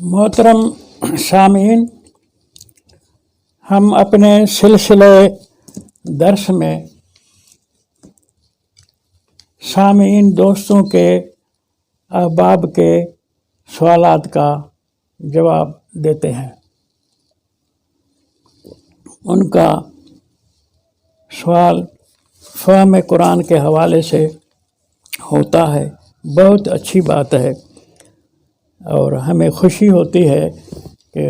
मोहतरम सामीन, हम अपने सिलसिले दर्स में सामीन दोस्तों के अहबाब के सवालात का जवाब देते हैं। उनका सवाल फ़हम कुरान के हवाले से होता है। बहुत अच्छी बात है और हमें खुशी होती है कि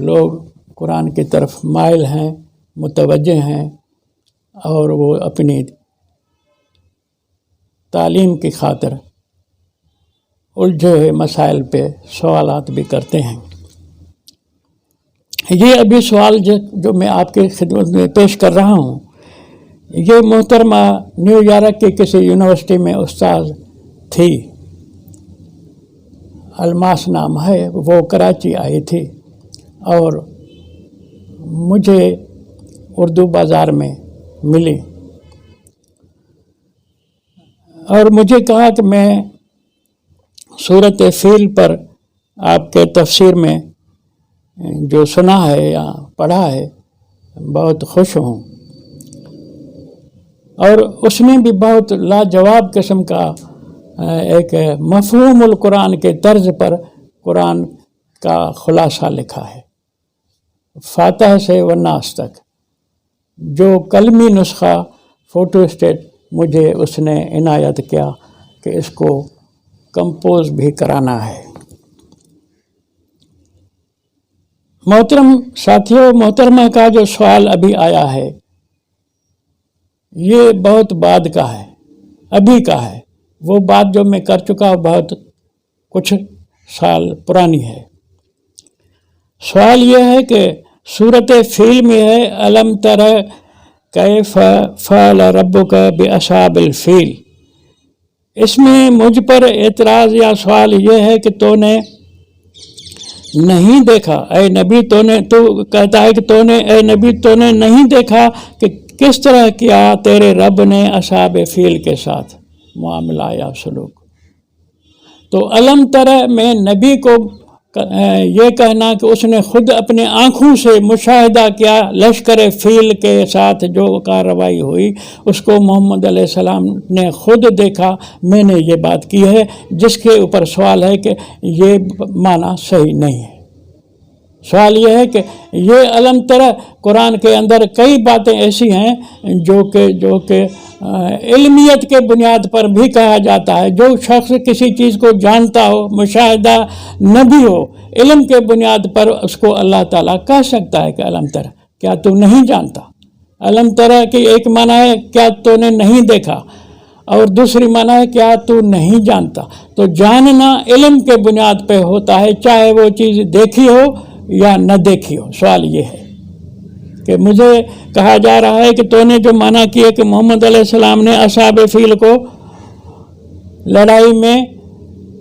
लोग कुरान की तरफ माइल हैं, मुतवज्जे हैं और वो अपनी तालीम की खातिर उलझे हुए मसाइल पे सवालात भी करते हैं। ये अभी सवाल जो मैं आपकी खिदमत में पेश कर रहा हूँ, ये मोहतरमा न्यूयॉर्क की किसी यूनिवर्सिटी में उस्ताद थी, अलमास नाम है, वो कराची आई थी और मुझे उर्दू बाज़ार में मिली और मुझे कहा कि मैं सूरत फील पर आपके तफसीर में जो सुना है या पढ़ा है बहुत खुश हूँ। और उसने भी बहुत लाजवाब किस्म का एक मफ़हूमुल कुरान के तर्ज पर कुरान का खुलासा लिखा है, फातिहा से व नास तक। जो कलमी नुस्खा फ़ोटो स्टेट मुझे उसने इनायत किया कि इसको कंपोज भी कराना है। मोहतरम साथियों, मोहतरमा का जो सवाल अभी आया है ये बहुत बाद का है, अभी का है। वो बात जो मैं कर चुका बहुत कुछ साल पुरानी है। सवाल यह है कि सूरत फील में है अलम तरा कैफ फ़अल रब्बुक बिअस्हाबिल फील। इसमें मुझ पर एतराज़ या सवाल यह है कि तूने नहीं देखा, ऐ नबी, तू कहता है कि ऐ नबी तूने नहीं देखा कि किस तरह किया तेरे रब ने अस्हाब फील के साथ मामला या सलूक। तो अलम तरह में नबी को ये कहना कि उसने खुद अपने आँखों से मुशाहिदा किया लश्कर फील के साथ जो कार्रवाई हुई उसको मोहम्मद अलैहिस्सलाम ने खुद देखा। मैंने ये बात की है जिसके ऊपर सवाल है कि ये माना सही नहीं है। सवाल यह है कि ये अलम तरह कुरान के अंदर कई बातें ऐसी हैं जो कि इल्मियत के बुनियाद पर भी कहा जाता है। जो शख्स किसी चीज़ को जानता हो, मुशाहिदा न भी हो, इल्म के बुनियाद पर उसको अल्लाह ताला कह सकता है कि अलम तरह, क्या तू नहीं जानता। अलम तरह की एक माना है क्या तूने नहीं देखा और दूसरी माना है क्या तू नहीं जानता। तो जानना इल्म के बुनियाद पर होता है, चाहे वो चीज़ देखी हो या न देखी हो। सवाल ये है कि मुझे कहा जा रहा है कि तूने जो माना किया कि मोहम्मद अलैहिस्सलाम ने अस्हाब फील को लड़ाई में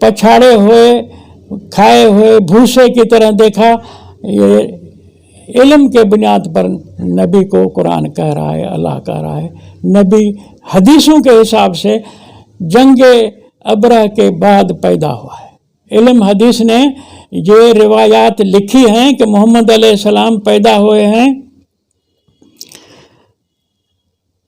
पछाड़े हुए, खाए हुए भूसे की तरह देखा, ये इल्म के बुनियाद पर नबी को कुरान कह रहा है, अल्लाह कह रहा है। नबी हदीसों के हिसाब से जंग अबरह के बाद पैदा हुआ है। इल्म हदीस ने ये रिवायात लिखी हैं कि मोहम्मद अलैहिस्सलाम पैदा हुए हैं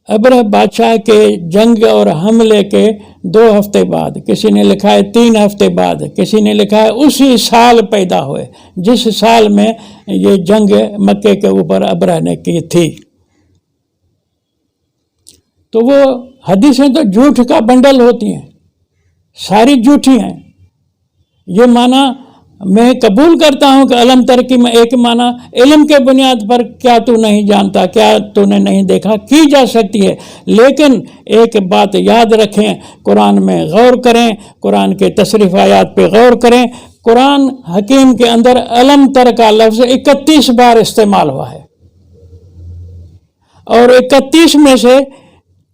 अबरह बादशाह के जंग और हमले के 2 हफ्ते बाद, किसी ने लिखा है 3 हफ्ते बाद, किसी ने लिखा है उसी साल पैदा हुए जिस साल में ये जंग मक्के के ऊपर अबरह ने की थी। तो वो हदीसें तो झूठ का बंडल होती हैं, सारी झूठी हैं। ये माना मैं कबूल करता हूँ कि अलम तरकी में एक माना इल्म के बुनियाद पर क्या तू नहीं जानता, क्या तूने नहीं देखा, की जा सकती है। लेकिन एक बात याद रखें, कुरान में गौर करें, कुरान के तशरीफ़ आयात पे गौर करें। कुरान हकीम के अंदर अलम तर का लफ्ज़ 31 बार इस्तेमाल हुआ है और 31 में से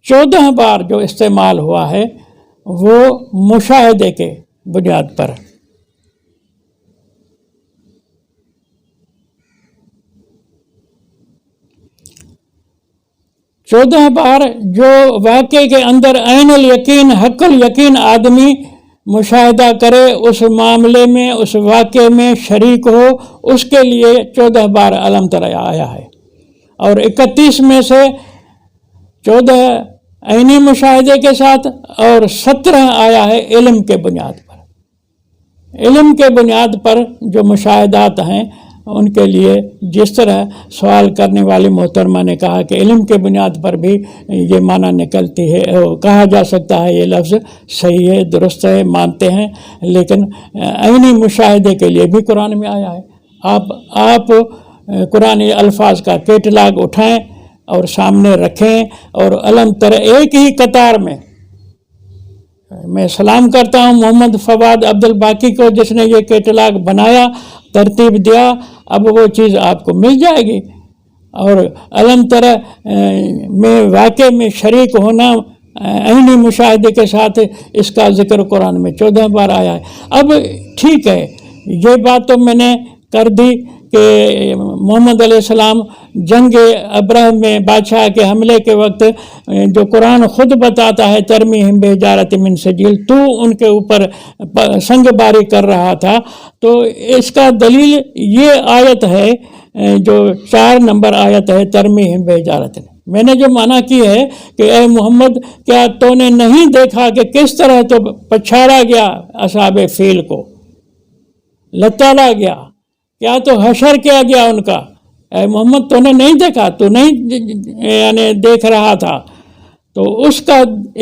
14 बार जो इस्तेमाल हुआ है वो मुशाहिदे के बुनियाद पर। 14 बार जो वाक़े के अंदर ऐनुल यकीन, हक़ुल यकीन आदमी مشاہدہ کرے، اس معاملے میں، اس واقعے میں شریک ہو، اس کے لیے 14 بار الم تر آیا ہے، اور 31 میں سے 14 عینی مشاہدے کے ساتھ اور 17 آیا ہے علم کے بنیاد پر۔ علم کے بنیاد پر جو مشاہدات ہیں ان کے لیے جس طرح سوال کرنے والی محترمہ نے کہا کہ علم کے بنیاد پر بھی یہ معنی نکلتی ہے، کہا جا سکتا ہے، یہ لفظ صحیح ہے، درست ہے، مانتے ہیں، لیکن عینی مشاہدے کے لیے بھی قرآن میں آیا ہے۔ آپ قرآنی الفاظ کا کیٹلاگ اٹھائیں اور سامنے رکھیں، اور الم تر ایک ہی قطار میں سلام کرتا ہوں محمد فواد عبد الباقی کو، جس نے یہ کیٹلاگ بنایا، ترتیب دیا، اب وہ چیز آپ کو مل جائے گی۔ اور الم تر میں واقع میں شریک ہونا عینی مشاہدے کے ساتھ، اس کا ذکر قرآن میں 14 بار آیا ہے۔ اب ٹھیک ہے، یہ بات تو میں نے کر دی کہ محمد علیہ السلام جنگ ابرہ میں بادشاہ کے حملے کے وقت جو قرآن خود بتاتا ہے ترمیہم بحجارۃ من سجیل، تو ان کے اوپر سنگ باری کر رہا تھا، تو اس کا دلیل یہ آیت ہے جو 4 نمبر آیت ہے ترمیہم بحجارۃ۔ میں نے جو معنی کی ہے کہ اے محمد، کیا تو نے نہیں دیکھا کہ کس طرح تو پچھاڑا گیا اصحاب فیل کو، لتاڑا گیا، کیا تو حشر کیا گیا ان کا؟ اے محمد تو نے نہیں دیکھا، تو نہیں یعنی دیکھ رہا تھا؟ تو اس کا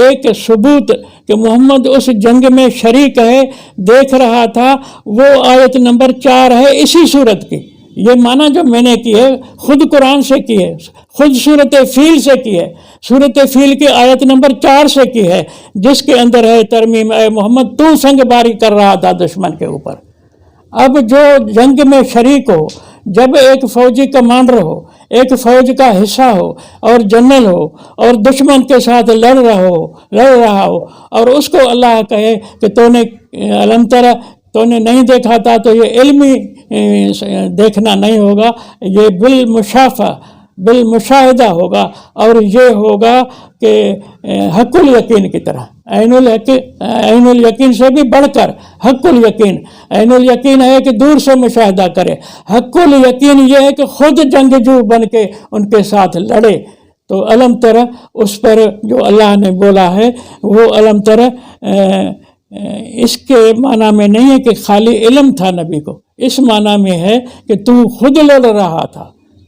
ایک ثبوت کہ محمد اس جنگ میں شریک ہے، دیکھ رہا تھا، وہ آیت نمبر 4 ہے اسی صورت کی۔ یہ معنی جو میں نے کی ہے خود قرآن سے کی ہے، خود صورت فیل سے کی ہے، صورت فیل کی آیت نمبر 4 سے کی ہے، جس کے اندر ہے ترمیم اے محمد تو سنگ باری کر رہا تھا دشمن کے اوپر۔ اب جو جنگ میں شریک ہو، جب ایک فوجی کمانڈر ہو، ایک فوج کا حصہ ہو اور جنرل ہو، اور دشمن کے ساتھ لڑ رہا ہو، اور اس کو اللہ کہے کہ تو نے الم تر تو نے نہیں دیکھا تھا، تو یہ علمی دیکھنا نہیں ہوگا، یہ بالمشاہدہ ہوگا، اور یہ ہوگا کہ حق الیقین کی طرح، عین الیقین سے بھی بڑھ کر حق الیقین۔ عین الیقین ہے کہ دور سے مشاہدہ کرے، حق الیقین یہ ہے کہ خود جنگجو بن کے ان کے ساتھ لڑے۔ تو الم تر اس پر جو اللہ نے بولا ہے وہ الم تر اس کے معنی میں نہیں ہے کہ خالی علم تھا نبی کو، اس معنی میں ہے کہ تو خود لڑ رہا تھا،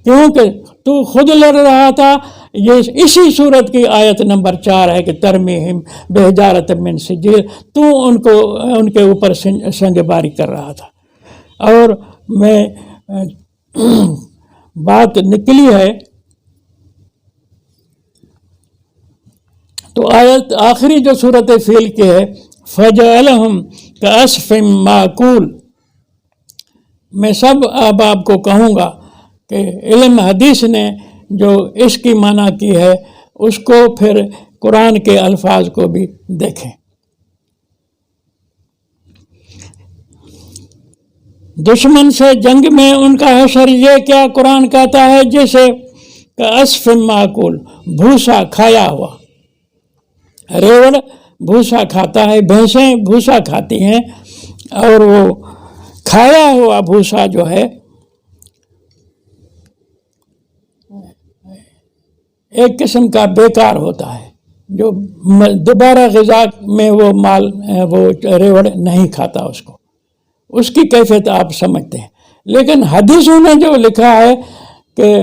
کیونکہ تو خود لڑ رہا تھا۔ یہ اسی صورت کی آیت نمبر 4 ہے کہ ترمیہم بحجارۃ من سجیل، تو ان کے اوپر سنگ باری کر رہا تھا۔ اور میں بات نکلی ہے تو آیت آخری جو صورت فیل کی ہے فَجَعَلَهُمْ كَعَصْفٍ مَّأْكُولٍ، میں سب احباب کو کہوں گا کہ علم حدیث نے جو اس کی معنی کی ہے اس کو پھر قرآن کے الفاظ کو بھی دیکھیں۔ دشمن سے جنگ میں ان کا حشر یہ کیا قرآن کہتا ہے، جیسے کَعَصْفٍ مَّأْكُولٍ، بھوسا کھایا ہوا۔ ریوڑ بھوسا کھاتا ہے، بھینسیں بھوسا کھاتی ہیں، اور وہ کھایا ہوا بھوسا جو ہے ایک قسم کا بیکار ہوتا ہے، جو دوبارہ غذا میں وہ ریوڑ نہیں کھاتا، اس کی کیفیت آپ سمجھتے ہیں۔ لیکن حدیثوں نے جو لکھا ہے کہ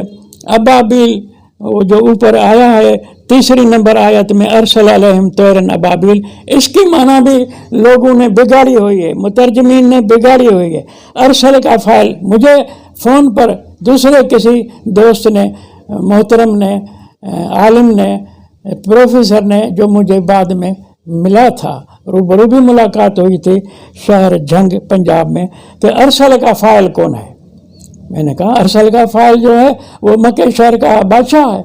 ابابیل، وہ جو اوپر آیا ہے 3 نمبر آیت میں ارسل علیہم طیرا ابابیل، اس کی معنی بھی لوگوں نے بگاڑی ہوئی ہے، مترجمین نے بگاڑی ہوئی ہے۔ ارسل کا فائل مجھے فون پر دوسرے کسی دوست نے، محترم نے، عالم نے، پروفیسر نے، جو مجھے بعد میں ملا تھا، روبرو بھی ملاقات ہوئی تھی شہر جھنگ پنجاب میں، کہ ارسل کا فائل کون ہے؟ میں نے کہا ارسل کا فائل جو ہے وہ مکہ شہر کا بادشاہ ہے۔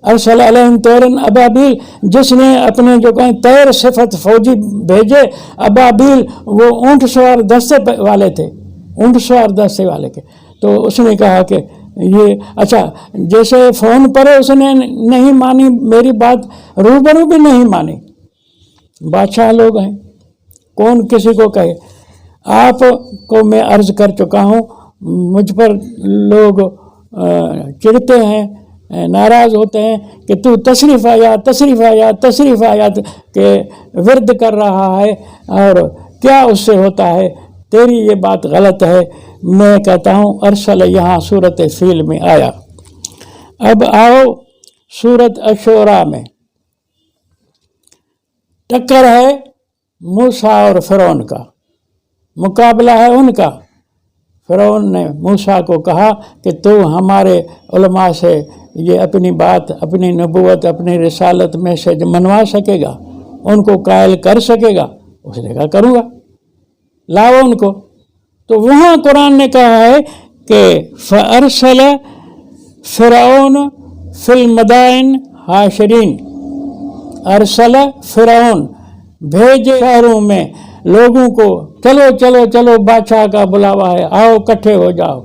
ارسل علیہم طیرا ابابیل، جس نے اپنے جو کہیں طیر صفت فوجی بھیجے، ابابیل وہ اونٹ سوار دستے والے تھے، اونٹ سوار دستے والے کے۔ تو اس نے کہا کہ یہ اچھا، جیسے فون پر اس نے نہیں مانی میری بات، روبرو بھی نہیں مانی، بادشاہ لوگ ہیں۔ कौन किसी को कहे। आपको मैं अर्ज कर चुका हूँ, मुझ पर लोग चिढ़ते हैं, नाराज़ होते हैं कि तू तशरीफ़ आयात के विरद कर रहा है और क्या उससे होता है, तेरी ये बात गलत है। मैं कहता हूँ अरसल यहाँ सूरत फील में आया। अब आओ सूरत अशोरा में। टक्कर है मूसा और फ़िरौन का, मुकाबला है उनका। फ़िरौन ने मूसा को कहा कि तू हमारे उलमा से ये अपनी बात, अपनी नबूवत, अपनी रिसालत में से मनवा सकेगा, उनको कायल कर सकेगा? उसने कहा करूँगा, लाओ उनको। तो वहाँ कुरान ने कहा है कि फ़अरसल फ़िरौन फ़िल मदाइन हाशिरीन। अरसल फ़िरौन, भेजे शहरों में लोगों को, चलो चलो चलो बादशाह का बुलावा है, आओ इकट्ठे हो जाओ।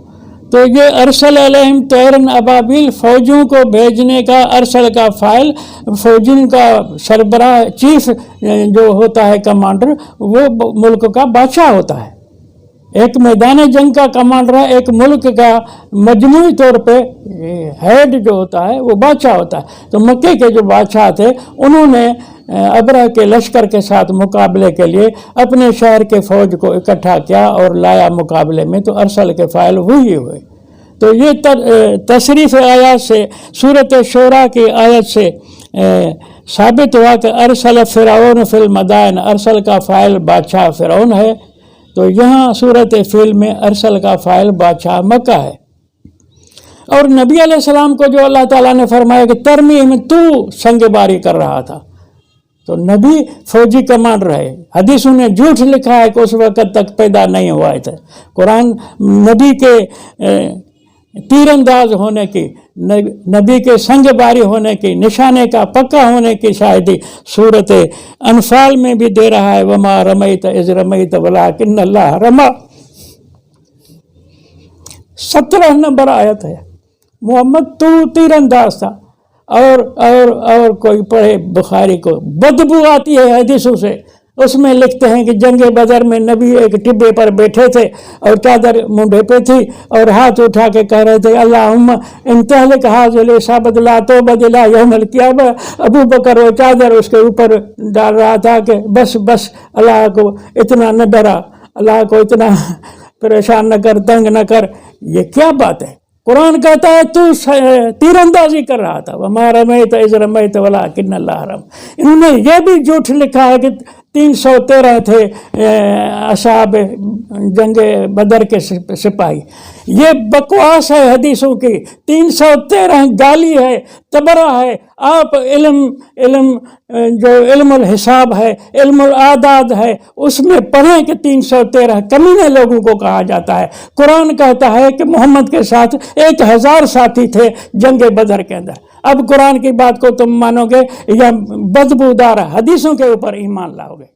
तो ये अरसल अलैहिम तैरन अबाबिल, फौजों को भेजने का अरसल का फ़ाइल, फौजों का सरबराह चीफ जो होता है कमांडर, वो मुल्क का बादशाह होता है। एक मैदान जंग का कमांडर है, एक मुल्क का मजमूई तौर पे हेड जो होता है वो बादशाह होता है। तो मक्के के जो बादशाह थे उन्होंने अबरह के लश्कर के साथ मुकाबले के लिए अपने शहर के फ़ौज को इकट्ठा किया और लाया मुकाबले में, तो अरसल के फ़ाइल वही हुए। तो ये तशरीफ़ आयत से, सूरत शोरा की आयत से साबित हुआ कि अरसल फ़िरौन फ़िल मदाइन, अरसल का फ़ाइल बादशाह फ़िरौन है। तो यहाँ सूरत फील में अरसल का फ़ाइल बादशाह मक्का है। और नबी अलैहिस्सलाम को जो अल्लाह ताला ने फरमाया कि तरमीम तू संगबारी कर रहा था, तो नबी फौजी कमांडर है। हदीसों ने झूठ लिखा है कि उस वक़्त तक पैदा नहीं हुआ था। कुरान नबी के तीरंदाज होने की, नबी के संगबारी होने की, निशाने का पक्का होने की शायदी सूरत अनफाल में भी दे रहा है। वमा रमैत इज़ रमैत वलाकिन्नल्लाह रमा। 17 नंबर आयत है। मोहम्मद तू तीरंदाज था। और कोई पढ़े बुखारी को, बदबू आती है हदीसों से। उसमें लिखते हैं कि जंग बदर में नबी एक टिब्बे पर बैठे थे और चादर मुंडे पे थी और हाथ उठा के कह रहे थे अल्लाहुम्मा इन तहलिक हाज़िल साबत ला तौबत इला यौमिल क़ियामा। अबू बकर वो चादर उसके ऊपर डाल रहा था कि बस बस अल्लाह को इतना न डरा, अल्लाह को इतना परेशान न कर, तंग न कर। ये क्या बात है? कुरान कहता है तू तीरंदाजी कर रहा था। वमा रमैत इज़ रमैत वलाकिन्नल्लाह रमा। इन्होंने ये भी झूठ लिखा है कि 313 थे असहाब जंग बदर के सिपाही। ये बकवास है हदीसों की। 313 गाली है, तबरा है। आप इल्म जो इल्मुल हिसाब है, इल्मुल आदाद है, उसमें पढ़ें कि 313 कमीने लोगों को कहा जाता है। कुरान कहता है कि मोहम्मद के साथ 1000 साथी थे जंग बदर के अंदर। अब कुरान की बात को तुम मानोगे या बदबूदार हदीसों के ऊपर ईमान लाओगे?